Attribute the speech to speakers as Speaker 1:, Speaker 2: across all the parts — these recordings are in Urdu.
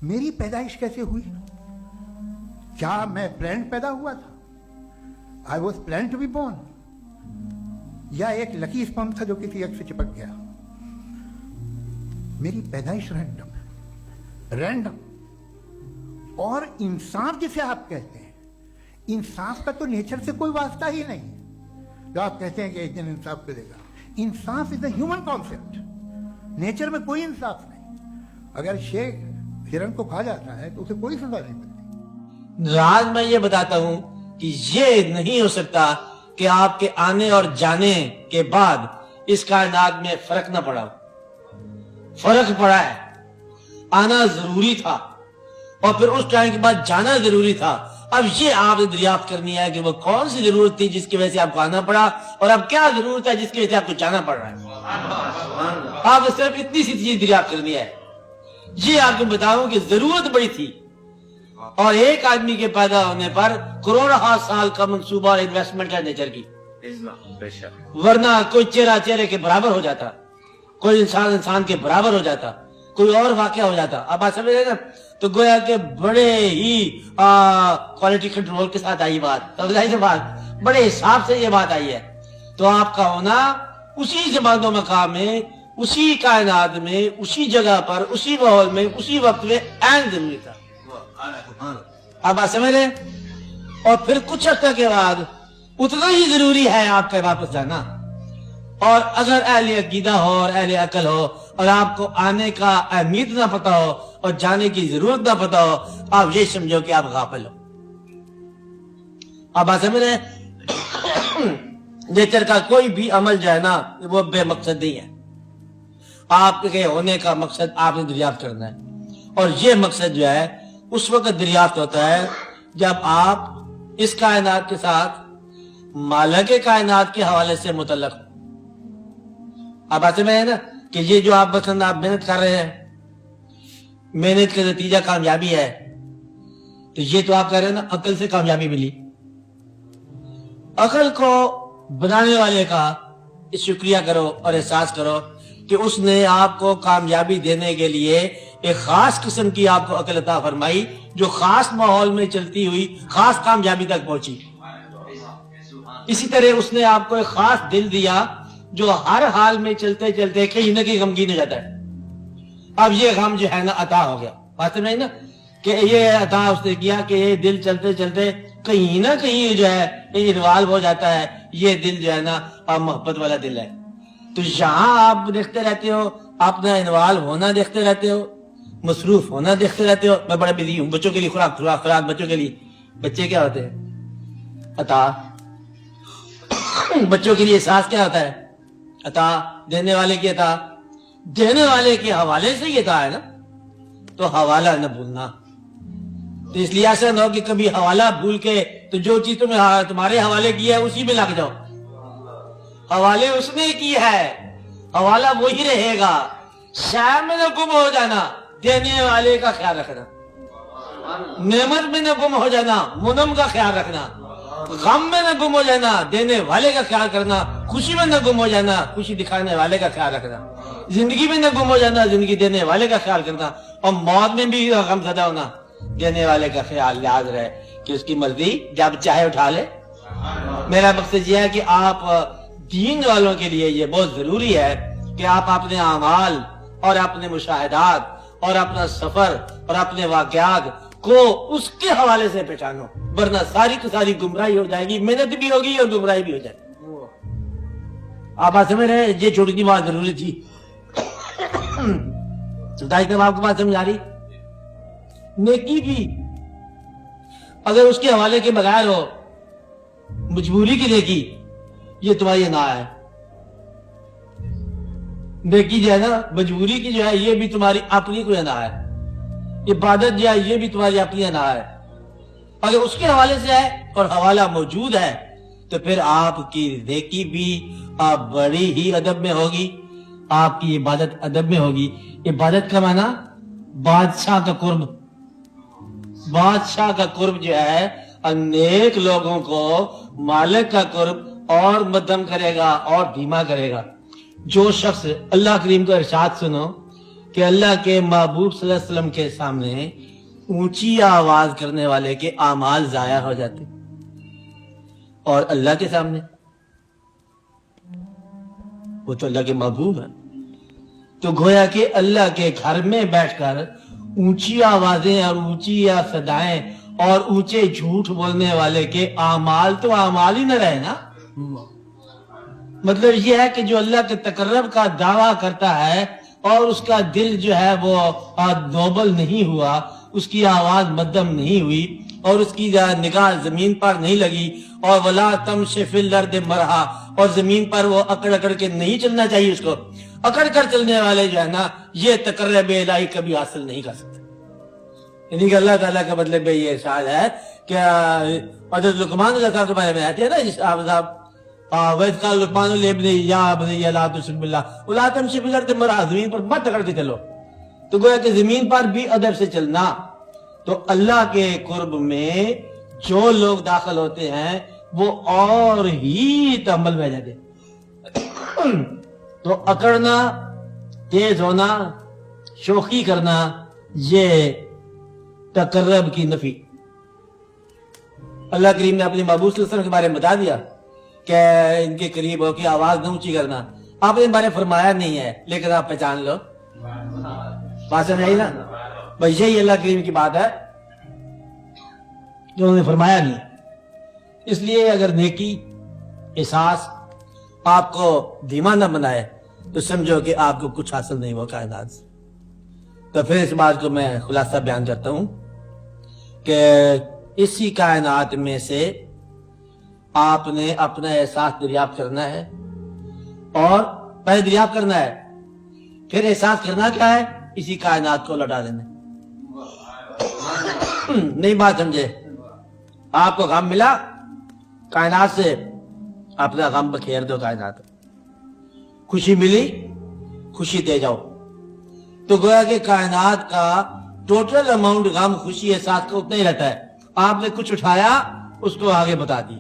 Speaker 1: میری پیدائش کیسے ہوئی؟ کیا میں پلانٹ پیدا ہوا تھا؟ I was plant to be born, یا ایک لکی اسپرم تھا جو کسی ایگ سے چپک گیا؟ میری پیدائش رینڈم. اور انصاف جسے آپ کہتے ہیں، انصاف کا تو نیچر سے کوئی واسطہ ہی نہیں. جو آپ کہتے ہیں کہ ایک دن انصاف کرے گا، انصاف از اے ہیومن کانسیپٹ. نیچر میں کوئی انصاف نہیں. اگر شیر ہرن کو کھا جاتا ہے تو اسے کوئی سزا نہیں ملتی.
Speaker 2: راز میں یہ بتاتا ہوں کہ یہ نہیں ہو سکتا کہ آپ کے آنے اور جانے کے بعد اس کائنات میں فرق نہ پڑا. فرق پڑا ہے. آنا ضروری تھا اور پھر اس ٹائم کے بعد جانا ضروری تھا. اب یہ آپ نے دریافت کرنی ہے کہ وہ کون سی ضرورت تھی جس کی وجہ سے آپ کو آنا پڑا، اور اب کیا ضرورت ہے جس کی وجہ سے آپ کو جانا پڑ رہا ہے. آپ نے صرف اتنی سی چیز دریافت کرنی ہے. یہ آپ کو بتاؤں کہ ضرورت بڑی تھی، اور ایک آدمی کے پیدا ہونے پر کروڑوں سال کا منصوبہ اور انویسٹمنٹ ہے نیچر کی. ورنہ کوئی چہرہ چہرے کے برابر ہو جاتا، کوئی انسان انسان کے برابر ہو جاتا، کوئی اور واقعہ ہو جاتا. اب آپ سمجھ رہے نا؟ تو گویا کہ بڑے ہی کوالٹی کنٹرول کے ساتھ آئی بات، بڑے حساب سے یہ بات آئی ہے. تو آپ کا ہونا اسی زمان و مقام میں، اسی کائنات میں، اسی جگہ پر، اسی ماحول میں، اسی وقت میں عین ضروری تھا. اب آپ سمجھ رہے ہیں؟ اور پھر کچھ عرصہ کے بعد اتنا ہی ضروری ہے آپ کا واپس جانا. اور اگر اہل عقیدہ ہو اور اہل عقل ہو اور آپ کو آنے کا اہمیت نہ پتا ہو اور جانے کی ضرورت نہ پتا ہو، آپ یہ سمجھو کہ آپ غافل ہو. اب آپ سمجھ رہے ہیں؟ نیچر کا کوئی بھی عمل جو ہے نا وہ بے مقصد نہیں ہے. آپ کے ہونے کا مقصد آپ نے دریافت کرنا ہے، اور یہ مقصد جو ہے اس وقت دریافت ہوتا ہے جب آپ اس کائنات کے ساتھ مالک کائنات کے حوالے سے متعلق ہو. اب ایسے میں ہے نا کہ یہ جو آپ مثلاً آپ محنت کر رہے ہیں، محنت کا نتیجہ کامیابی ہے، تو یہ تو آپ کہہ رہے ہیں نا عقل سے کامیابی ملی. عقل کو بنانے والے کا شکریہ کرو اور احساس کرو کہ اس نے آپ کو کامیابی دینے کے لیے ایک خاص قسم کی آپ کو عقل عطا فرمائی، جو خاص ماحول میں چلتی ہوئی خاص کامیابی تک پہنچی. اسی طرح اس نے آپ کو ایک خاص دل دیا جو ہر حال میں چلتے چلتے کہیں نہ کہیں غمگین ہو جاتا ہے. اب یہ غم جو ہے نا عطا ہو گیا. بات سمجھ نا کہ یہ عطا اس نے کیا کہ یہ دل چلتے چلتے کہیں نہ کہیں جو ہے انوالو ہو جاتا ہے. یہ دل جو ہے نا محبت والا دل ہے. تو یہاں آپ دیکھتے رہتے ہو، اپنا انوالو ہونا دیکھتے رہتے ہو، مصروف ہونا دیکھتے رہتے ہو. میں بڑا بزی ہوں، بچوں کے لیے خوراک بچوں کے لیے. بچے کیا ہوتے ہیں؟ عطا. بچوں کے لیے احساس کیا ہوتا ہے؟ عطا. دینے والے کی عطا. دینے والے کے حوالے سے یہ عطا ہے نا، تو حوالہ نہ بھولنا. تو اس لیے ایسا نہ ہو کہ کبھی حوالہ بھول کے تو جو چیز تمہارے حوالے کی ہے اسی میں لگ جاؤ. حوالے اس نے کی ہے، حوالہ وہی رہے گا. شاید میں نہ گم ہو جانا، دینے والے کا خیال رکھنا. نعمت میں نہ گم ہو جانا، منعم کا خیال رکھنا. غم میں نہ گم ہو جانا، دینے والے کا خیال کرنا. خوشی میں نہ گم ہو جانا، خوشی دکھانے والے کا خیال رکھنا. زندگی میں نہ گم ہو جانا، زندگی دینے والے کا خیال کرنا. اور موت میں بھی غم زدہ ہونا، دینے والے کا خیال یاد رہے کہ اس کی مرضی جب چاہے اٹھا لے. میرا مقصد یہ ہے کہ آپ دین والوں کے لیے یہ بہت ضروری ہے کہ آپ اپنے اعمال اور اپنے مشاہدات اور اپنا سفر اور اپنے واقعات کو اس کے حوالے سے پہچانو، ورنہ ساری کی ساری گمراہی ہو جائے گی. محنت بھی ہوگی اور گمراہی بھی ہو جائے گی. آپ سمجھ رہے ہیں؟ یہ چھوٹی کی بات ضروری تھی. آپ کو بات سمجھ آ رہی؟ نیکی بھی اگر اس کے حوالے کے بغیر ہو، مجبوری کی نیکی، یہ تمہاری انا ہے. نیکی جو ہے نا مجبوری کی جو ہے یہ بھی تمہاری اپنی کوئی انا ہے. عبادت جو ہے یہ بھی تمہاری اپنی انا ہے. اگر اس کے حوالے سے ہے اور حوالہ موجود ہے تو پھر آپ کی نیکی بھی آپ بڑی ہی ادب میں ہوگی، آپ کی عبادت ادب میں ہوگی. عبادت کا معنی بادشاہ کا قرب. بادشاہ کا قرب جو ہے انیک لوگوں کو مالک کا قرب اور مدم کرے گا اور دھیما کرے گا. جو شخص اللہ کریم کا ارشاد سنو کہ اللہ کے محبوب صلی اللہ علیہ وسلم کے سامنے اونچی آواز کرنے والے کے اعمال ضائع ہو جاتے، اور اللہ کے سامنے وہ تو اللہ کے محبوب ہے، تو گویا کہ اللہ کے گھر میں بیٹھ کر اونچی آوازیں اور اونچی صدائیں اور اونچے جھوٹ بولنے والے کے اعمال تو اعمال ہی نہ رہے نا۔ مطلب یہ ہے کہ جو اللہ کے تقرب کا دعویٰ کرتا ہے اور اس کا دل جو ہے وہ نوبل نہیں ہوا، اس کی آواز مدھم نہیں ہوئی اور اس کی نگاہ زمین پر نہیں لگی، اور ولا تمشِ فی الارض مرحا، اور زمین پر وہ اکڑ اکڑ کے نہیں چلنا چاہیے، اس کو اکڑ کر چلنے والے جو ہے نا، یہ تقرب الہی کبھی حاصل نہیں کر سکتے۔ یعنی کہ اللہ تعالیٰ کا مطلب یہ ارشاد ہے کہ حضرت لقمان علیہ السلام کے بارے میں آتی ہے نا صاحب وَإِذْ قَالَ لُقْمَانُ لِابْنِهِ يَا بَنِيَّ لَا تُشْرِكْ بِاللَّهِ وَلَا تَمْشِ فِي الْأَرْضِ مَرْحًا، زمین پر مت اکڑ کے چلو۔ تو گویا کہ زمین پر بھی ادب سے چلنا، تو اللہ کے قرب میں جو لوگ داخل ہوتے ہیں وہ اور ہی تحمل میں جاتے ہیں۔ تو اکڑنا، تیز ہونا، شوخی کرنا، یہ تقرب کی نفی۔ اللہ کریم نے اپنے محبوب صلی اللہ علیہ وسلم کے بارے میں بتا دیا کہ ان کے قریب ہو کے آواز نہ اونچی کرنا، آپ نے بارے فرمایا نہیں ہے، لیکن آپ پہچان لو، بات سمجھ آئی نا؟ بس یہی اللہ کریم کی بات ہے جو انہوں نے فرمایا نہیں۔ اس لیے اگر نیکی احساس آپ کو دھیما نہ بنائے تو سمجھو کہ آپ کو کچھ حاصل نہیں ہوا کائنات سے۔ تو پھر اس بات کو میں خلاصہ بیان کرتا ہوں کہ اسی کائنات میں سے آپ نے اپنا احساس دریافت کرنا ہے، اور پہلے دریافت کرنا ہے، پھر احساس کرنا کیا ہے؟ اسی کائنات کو لوٹا دینا۔ نہیں بات سمجھے؟ آپ کو غم ملا کائنات سے، اپنا غم بکھیر دو کائنات۔ خوشی ملی، خوشی دے جاؤ۔ تو گویا کہ کائنات کا ٹوٹل اماؤنٹ غم خوشی احساس کا اتنا ہی رہتا ہے۔ آپ نے کچھ اٹھایا، اس کو آگے بتا دی،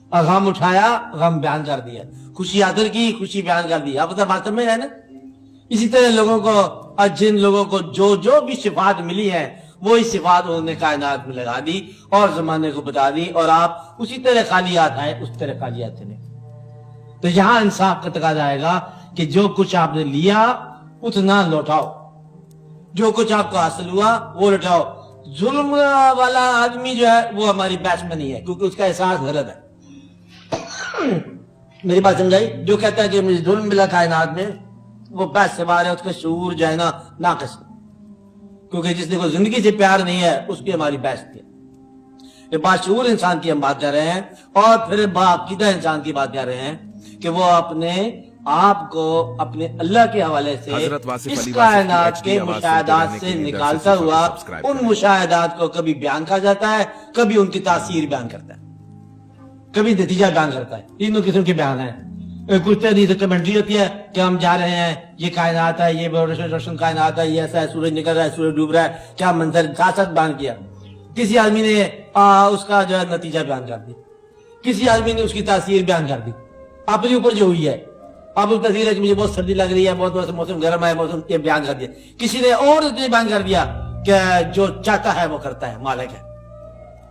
Speaker 2: اور غم اٹھایا، غم بیان کر دیا، خوشی حاصل کی، خوشی بیان کر دی۔ آپ بات سمجھ رہے ہیں نا؟ اسی طرح لوگوں کو، اور جن لوگوں کو جو بھی صفات ملی ہے وہی صفات انہوں نے کائنات میں لگا دی اور زمانے کو بتا دی، اور آپ اسی طرح خالیات آئے، اس طرح خالیات چلے۔ تو یہاں انصاف کا تقاضا آئے گا کہ جو کچھ آپ نے لیا اتنا لوٹاؤ، جو کچھ آپ کو حاصل ہوا وہ لوٹاؤ۔ ظلم والا آدمی جو ہے وہ ہماری بحث میں نہیں ہے، کیونکہ اس کا احساس غلط ہے۔ میری بات سمجھائی؟ جو کہتا ہے کہ مجھے ظلم ملا کائنات میں، وہ بحث سے باہر ہے، اس کا شعور جو ہے نا ناقص ہے، کیونکہ جس نے کو زندگی سے پیار نہیں ہے اس کی ہماری بحث تھی۔ یہ باشعور انسان کی ہم بات کر رہے ہیں، اور پھر باعقیدہ انسان کی بات کر رہے ہیں کہ وہ اپنے آپ کو اپنے اللہ کے حوالے سے اس کائنات کے مشاہدات سے نکالتا ہوا ان مشاہدات کو کبھی بیان کر جاتا ہے، کبھی ان کی تاثیر بیان کرتا ہے، کبھی نتیجہ بیان کرتا ہے۔ تینوں قسم کے بیان ہیں۔ کچھ حدیث کمنٹری ہوتی ہے کہ ہم جا رہے ہیں، یہ کائنات ہے، یہ روشن کائنات ہے، یہ ایسا ہے، سورج نکل رہا ہے، سورج ڈوب رہا ہے، کیا منظر ساتھ بیان کیا۔ کسی آدمی نے اس کا جو ہے نتیجہ بیان کر دی، کسی آدمی نے اس کی تاثیر بیان کر دی، اپنے اوپر جو ہوئی ہے۔ اب اس تاثیر ہے کہ مجھے بہت سردی لگ رہی ہے، بہت موسم گرم ہے، موسم یہ بیان کر دیا۔ کسی نے اور بیان کر دیا کہ جو چاہتا ہے وہ کرتا ہے، مالک ہے۔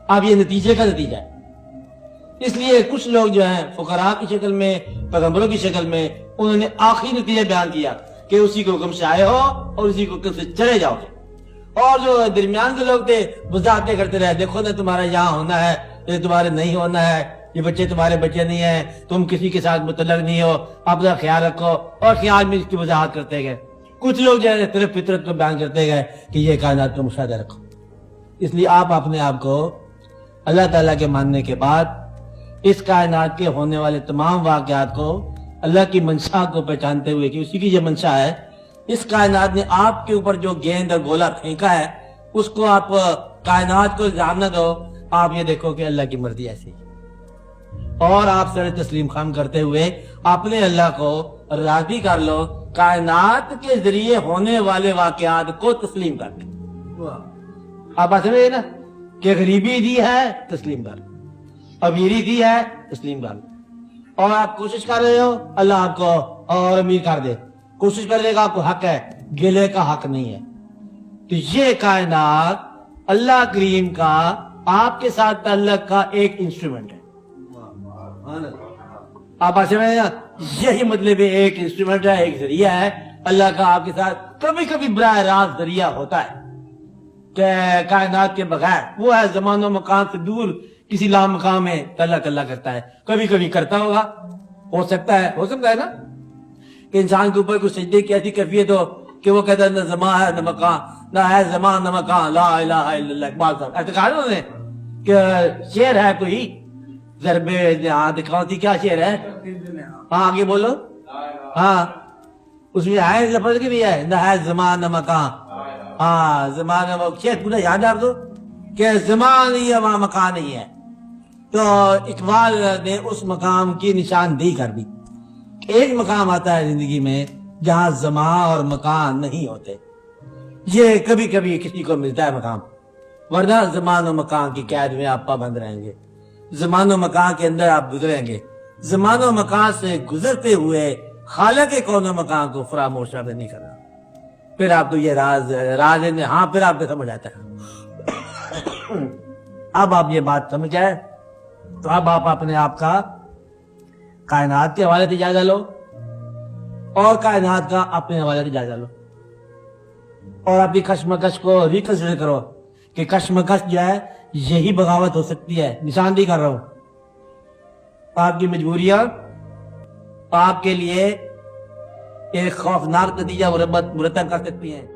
Speaker 2: اب یہ نتیجے کا نتیجہ ہے۔ اس لیے کچھ لوگ جو ہیں فقراء کی شکل میں، پیغمبروں کی شکل میں، انہوں نے آخری نتیجہ بیان کیا کہ اسی کو حکم سے آئے ہو اور اسی کو حکم سے چلے جاؤ۔ اور جو درمیان کے لوگ تھے وضاحتیں کرتے رہے، دیکھو نا تمہارا یہاں ہونا ہے، یہ تمہارے نہیں ہونا ہے، یہ بچے تمہارے بچے نہیں ہیں، تم کسی کے ساتھ متعلق نہیں ہو، اپنا خیال رکھو، اور خیال میں اس کی وضاحت کرتے گئے۔ کچھ لوگ جو ہے صرف فطرت کو بیان کرتے گئے کہ یہ کائنات کا مشاہدہ رکھو۔ اس لیے آپ اپنے آپ کو اللہ تعالیٰ کے ماننے کے بعد اس کائنات کے ہونے والے تمام واقعات کو اللہ کی منشا کو پہچانتے ہوئے کہ اسی کی یہ منشا ہے، اس کائنات نے آپ کے اوپر جو گیند اور گولا پھینکا ہے اس کو آپ کائنات کو الزام نہ دو، آپ یہ دیکھو کہ اللہ کی مرضی ایسی ہے، اور آپ سر تسلیم خام کرتے ہوئے اپنے اللہ کو راضی کر لو، کائنات کے ذریعے ہونے والے واقعات کو تسلیم کر لو۔ آپ بات سمجھے نا کہ غریبی دی ہے تسلیم کر لو، امیری دی ہے تسلیم کر لو، اور آپ کوشش کر رہے ہو اللہ آپ کو اور امیر کر دے، کوشش کرنے کا آپ کو حق ہے، گلے کا حق نہیں ہے۔ تو یہ کائنات اللہ کریم کا آپ کے ساتھ تعلق کا ایک انسٹرومنٹ ہے۔ آپ آج سمجھیں نا، یہی مطلب ایک انسٹرومنٹ ہے، ایک ذریعہ ہے اللہ کا آپ کے ساتھ۔ کبھی کبھی براہ راست ذریعہ ہوتا ہے کہ کائنات کے بغیر، وہ ہے زمان و مکان سے دور کسی لامقام میں تعلق اللہ کرتا ہے، کبھی کبھی کرتا ہوگا، ہو سکتا ہے نا کہ انسان کے اوپر کوئی سجدے کی ایسی کیفیت ہو کہ وہ کہتا ہے نہ زمان ہے نہ مکان، نہ ہے زمان نہ مکان، لا الہ الا اللہ۔ اقبال صاحب ایسے کہا انہوں نے کہ شعر ہے کوئی ضرب جہاں دکھاؤ تھی، کیا شعر ہے؟ ہاں آگے بولو۔ ہاں اس میں ہے لفظ کی بھی ہے، نہ ہے زمان نہ مکان۔ ہاں زمان شعر پورا یاد آپ دو کہ زمان ہی ہے وہاں مکان نہیں ہے۔ تو اقبال نے اس مقام کی نشاندہی کر دی۔ ایک مقام آتا ہے زندگی میں جہاں زمان اور مکان نہیں ہوتے، یہ کبھی کبھی کسی کو ملتا ہے مقام، ورنہ زمان و مکان کی قید میں آپ پابند رہیں گے، زمان و مکان کے اندر آپ گزریں گے، زمان و مکان سے گزرتے ہوئے خالق کون و مکان کو فراموش نہیں کرنا۔ پھر آپ کو یہ راز ہے، ہاں پھر آپ کو سمجھ آتا ہے۔ اب آپ یہ بات سمجھ آئے تو اب آپ اپنے آپ کا کائنات کے حوالے سے جائزہ لو اور کائنات کا اپنے حوالے سے جائزہ لو، اور اپنی کشمکش کو ریکنسیڈر کرو کہ کشمکش جو ہے یہی بغاوت ہو سکتی ہے۔ نشاندہی کر رہا ہوں، آپ کی مجبوریاں آپ کے لیے ایک خوفناک نتیجہ مرتب کر سکتی ہیں۔